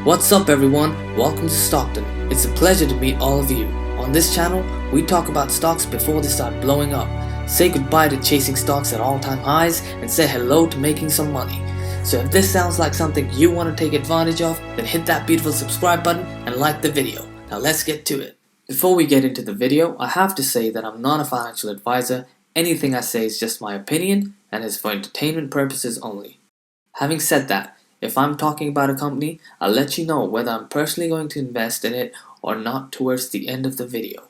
What's up everyone, welcome to Stockton. It's a pleasure to meet all of you. On this channel, we talk about stocks before they start blowing up, say goodbye to chasing stocks at all-time highs, and say hello to making some money. So if this sounds like something you want to take advantage of, then hit that beautiful subscribe button and like the video. Now let's get to it. Before we get into the video, I have to say that I'm not a financial advisor. Anything I say is just my opinion and is for entertainment purposes only. Having said that, if I'm talking about a company, I'll let you know whether I'm personally going to invest in it or not towards the end of the video.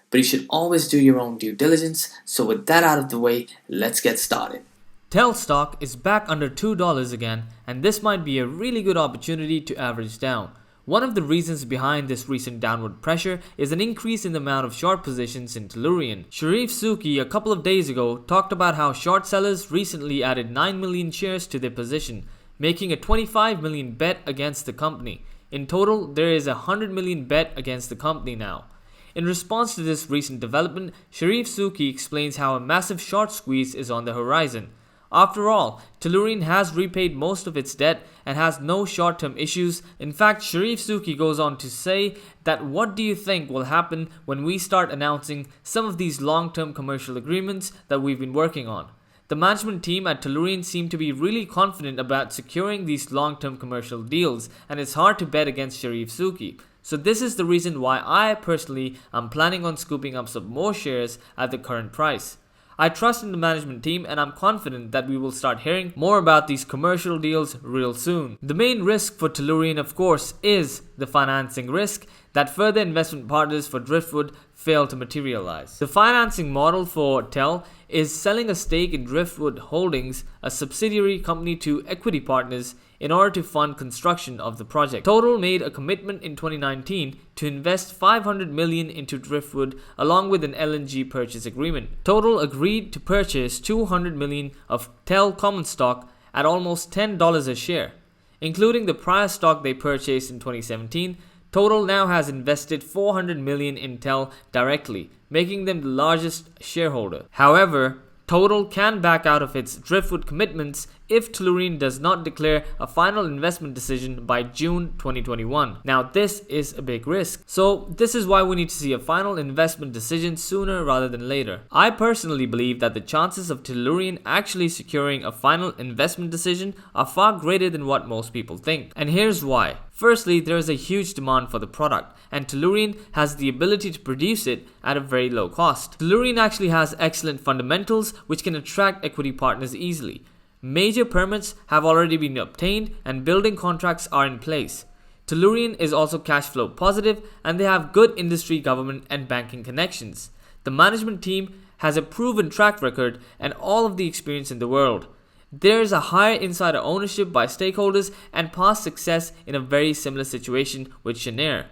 But you should always do your own due diligence, so with that out of the way, let's get started. TEL stock is back under $2 again, and this might be a really good opportunity to average down. One of the reasons behind this recent downward pressure is an increase in the amount of short positions in Tellurian. Charif Souki a couple of days ago talked about how short sellers recently added 9 million shares to their position, making a 25 million bet against the company. In total, there is a 100 million bet against the company now. In response to this recent development, Charif Souki explains how a massive short squeeze is on the horizon. After all, Tellurian has repaid most of its debt and has no short-term issues. In fact, Charif Souki goes on to say that what do you think will happen when we start announcing some of these long-term commercial agreements that we've been working on? The management team at Tellurian seem to be really confident about securing these long-term commercial deals, and it's hard to bet against Charif Souki. So this is the reason why I personally am planning on scooping up some more shares at the current price. I trust in the management team and I'm confident that we will start hearing more about these commercial deals real soon. The main risk for Tellurian, of course, is the financing risk that further investment partners for Driftwood fail to materialize. The financing model for TEL is selling a stake in Driftwood Holdings, a subsidiary company, to equity partners in order to fund construction of the project. Total made a commitment in 2019 to invest $500 million into Driftwood along with an LNG purchase agreement. Total agreed to purchase $200 million of TEL common stock at almost $10 a share. Including the prior stock they purchased in 2017, Total now has invested $400 million in TEL directly, making them the largest shareholder. However, Total can back out of its Driftwood commitments if Tellurian does not declare a final investment decision by June 2021. Now this is a big risk. So this is why we need to see a final investment decision sooner rather than later. I personally believe that the chances of Tellurian actually securing a final investment decision are far greater than what most people think. And here's why. Firstly, there is a huge demand for the product, and Tellurian has the ability to produce it at a very low cost. Tellurian actually has excellent fundamentals which can attract equity partners easily. Major permits have already been obtained and building contracts are in place. Tellurian is also cash flow positive and they have good industry, government and banking connections. The management team has a proven track record and all of the experience in the world. There is a higher insider ownership by stakeholders and past success in a very similar situation with Cheniere.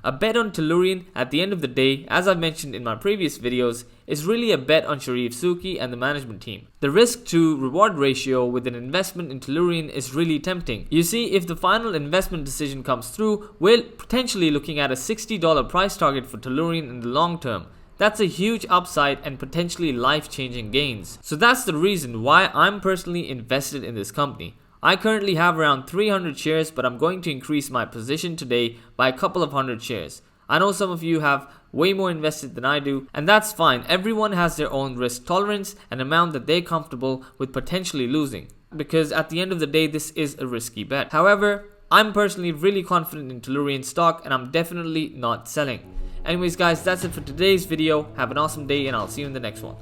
A bet on Tellurian at the end of the day, as I've mentioned in my previous videos, is really a bet on Charif Souki and the management team. The risk to reward ratio with an investment in Tellurian is really tempting. You see, if the final investment decision comes through, we're potentially looking at a $60 price target for Tellurian in the long term. That's a huge upside and potentially life-changing gains. So that's the reason why I'm personally invested in this company. I currently have around 300 shares, but I'm going to increase my position today by a couple of hundred shares. I know some of you have way more invested than I do, and that's fine. Everyone has their own risk tolerance and amount that they're comfortable with potentially losing, because at the end of the day, this is a risky bet. However, I'm personally really confident in Tellurian stock and I'm definitely not selling. Anyways guys, that's it for today's video. Have an awesome day and I'll see you in the next one.